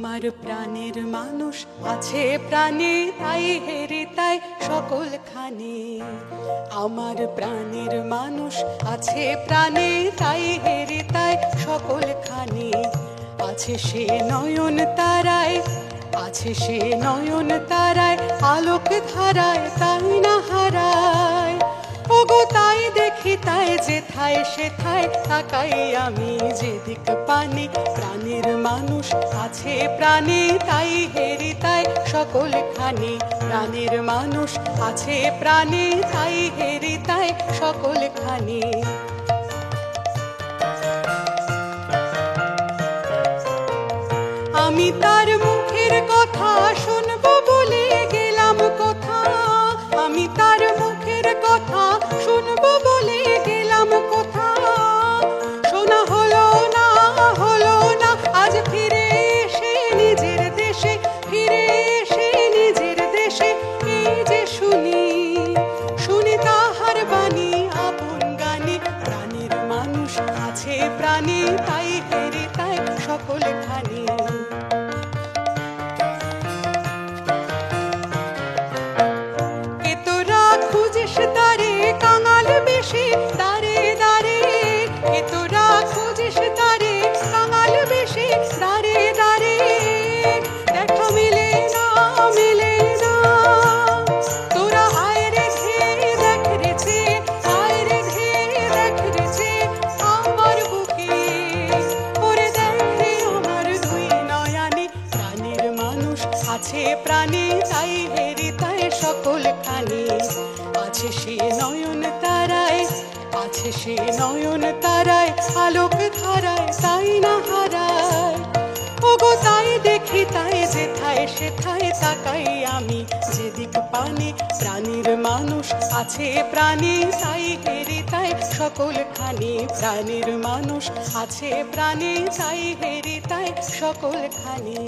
আমার প্রাণের মানুষ আছে প্রাণে, তাই হেরে তাই সকল খানে। আমার প্রাণের মানুষ আছে প্রাণে, তাই হেরে তাই সকল খানে। আছে সে নয়ন তারায়, আছে সে নয়ন তারায়, আলোক ধারায় তাই না হারায়। ওগো তাই দেখি তাই যেথায় সেথায় তাকাই আমি যেদিক পানে। প্রাণের মানুষ আছে প্রাণে, তাই হেরি তাই সকল খানে। প্রাণের মানুষ আছে প্রাণে, তাই হেরি তাই সকল খানে। আমি তার মুখের কথা শুনবো বলে গেলাম কোথা। আমি তার মুখের কথা শুনবো বলে গেলাম কোথা। শোনা হলো না, হলো না, আজ ফিরে এসে নিজের দেশে, ফিরে এসে নিজের দেশে। এই যে শুনি, শুনি তাহার বাণী আপন গানে। প্রাণের মানুষ আছে প্রাণে, তাই হেরে তাই সকল খানে। দারে কাঙাল বেশে দারে দারে, এ তোরা খুঁজিস দারে কাঙাল বেশে দারে দারে। দেখা মেলে না, মেলে না, তোরা আয় রে ঘে দেখ রেছে, আয় রে ঘে দেখ রেছে আমার বুকে। ওরে দেখে আমার দুই নয়ানে। প্রাণের মানুষ আছে প্রাণে, তাই হেরি তাই সকল খানে। আছে সে নয়ন তারায়, আছে সে নয়ন তারায়, আলোক ধারায় তাই না হারায়। ওগো তাই দেখি তাই যেথায় সেথায় তাকাই আমি যেদিক পানে। প্রাণের মানুষ আছে প্রাণে, তাই হেরে তাই সকল খানে। প্রাণের মানুষ আছে প্রাণে, তাই হেরে তাই সকল খানে।